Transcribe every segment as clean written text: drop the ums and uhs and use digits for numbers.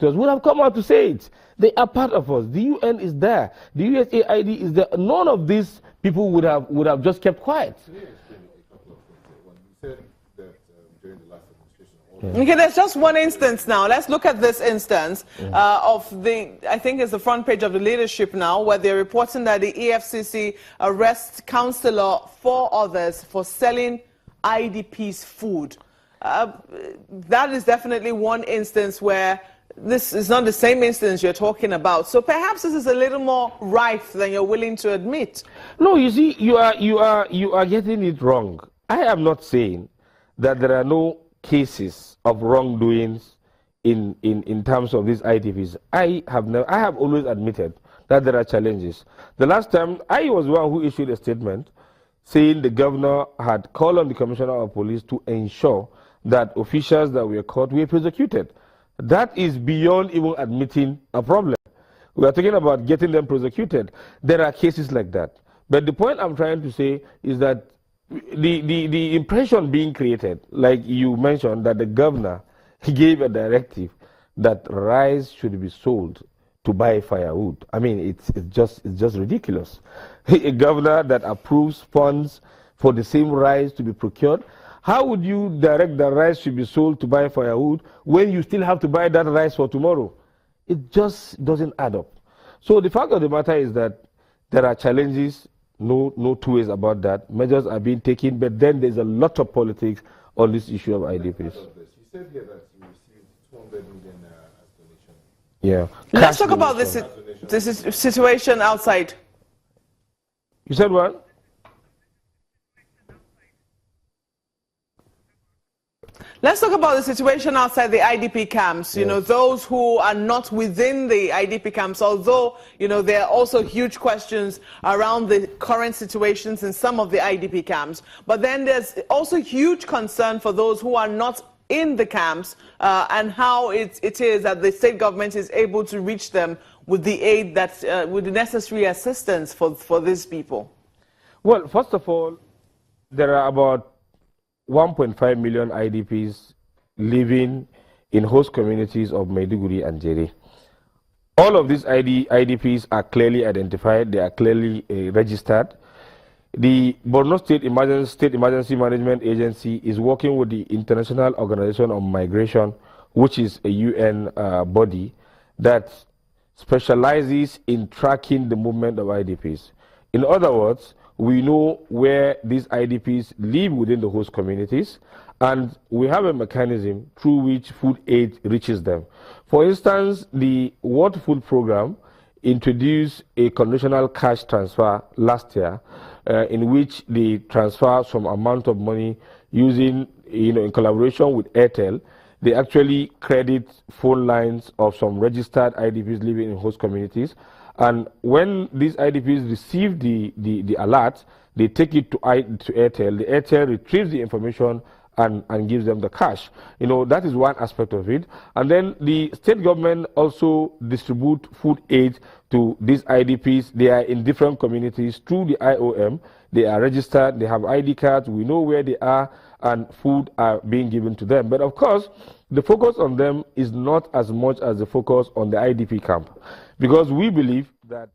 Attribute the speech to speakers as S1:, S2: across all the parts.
S1: would have come out to say it. They are part of us. The UN is there. The USAID is there. None of these people would have just kept quiet.
S2: Okay, there's just one instance now. Let's look at this instance of I think it's the front page of the leadership now, where they're reporting that the EFCC arrests councillor, 4 others for selling IDPs food. That is definitely one instance where this is not the same instance you're talking about. So perhaps this is a little more rife than you're willing to admit.
S1: No, you see, you are getting it wrong. I am not saying that there are no cases of wrongdoings in terms of these IDPs. I have always admitted that there are challenges. The last time, I was the one who issued a statement saying the governor had called on the commissioner of police to ensure that officials that were caught were prosecuted. That is beyond even admitting a problem. We are talking about getting them prosecuted. There are cases like that. But the point I'm trying to say is that the impression being created, like you mentioned, that the governor gave a directive that rice should be sold to buy firewood. I mean, it's just ridiculous. A governor that approves funds for the same rice to be procured, how would you direct that rice should be sold to buy firewood when you still have to buy that rice for tomorrow? It just doesn't add up. So the fact of the matter is that there are challenges, no two ways about that. Measures are being taken, but then there's a lot of politics on this issue of IDPs.
S3: You said here that you received 200 million as donation.
S1: Yeah.
S2: Let's talk about this situation outside.
S1: You said what?
S2: Let's talk about the situation outside the IDP camps. You know, those who are not within the IDP camps, although, you know, there are also huge questions around the current situations in some of the IDP camps. But then there's also huge concern for those who are not in the camps and how it is that the state government is able to reach them with the aid with the necessary assistance for these people.
S1: Well, first of all, there are about 1.5 million IDPs living in host communities of Maiduguri and Jere. All of these IDPs are clearly identified. They are clearly registered. The Borno State Emergency Management Agency is working with the International Organization on Migration, which is a UN body that specializes in tracking the movement of IDPs. In other words, we know where these IDPs live within the host communities, and we have a mechanism through which food aid reaches them. For instance, the World Food Program introduced a conditional cash transfer last year, in which they transfer some amount of money using, in collaboration with Aide. They actually credit phone lines of some registered IDPs living in host communities. And when these IDPs receive the alert, they take it to Airtel. The Airtel retrieves the information and gives them the cash. That is one aspect of it. And then the state government also distribute food aid to these IDPs. They are in different communities through the IOM. They are registered, they have ID cards, we know where they are, and food are being given to them. But of course, the focus on them is not as much as the focus on the IDP camp. Because we believe that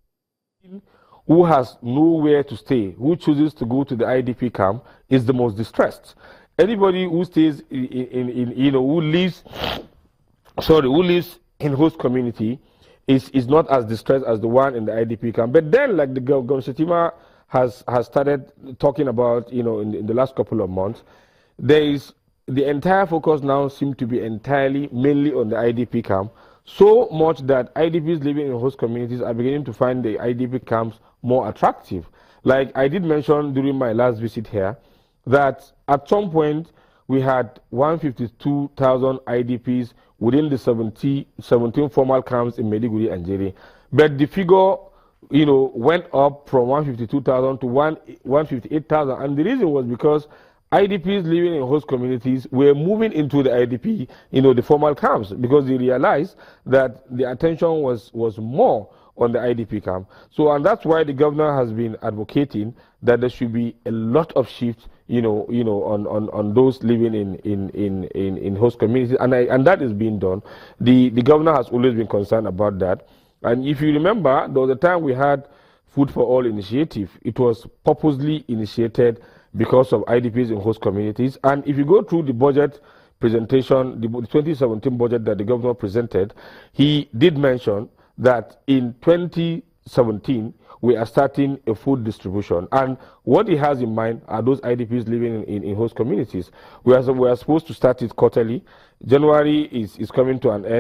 S1: who has nowhere to stay, who chooses to go to the IDP camp, is the most distressed. Anybody who stays who lives in host community is not as distressed as the one in the IDP camp. But then, like the Governor Shetima has started talking about, in the last couple of months, the entire focus now seems to be mainly on the IDP camp. So much that IDPs living in host communities are beginning to find the IDP camps more attractive. Like I did mention during my last visit here, that at some point we had 152,000 IDPs within the 17 formal camps in Maiduguri and Jere. But the figure, went up from 152,000 to 158,000. And the reason was because IDPs living in host communities were moving into the IDP, the formal camps, because they realized that the attention was more on the IDP camp. So, and that's why the governor has been advocating that there should be a lot of shifts, on those living in host communities, and that is being done. The governor has always been concerned about that. And if you remember, there was a time we had Food for All initiative. It was purposely initiated because of IDPs in host communities. And if you go through the budget presentation, the 2017 budget that the governor presented, he did mention that in 2017 we are starting a food distribution, and what he has in mind are those IDPs living in host communities. We are supposed to start it quarterly. January is coming to an end.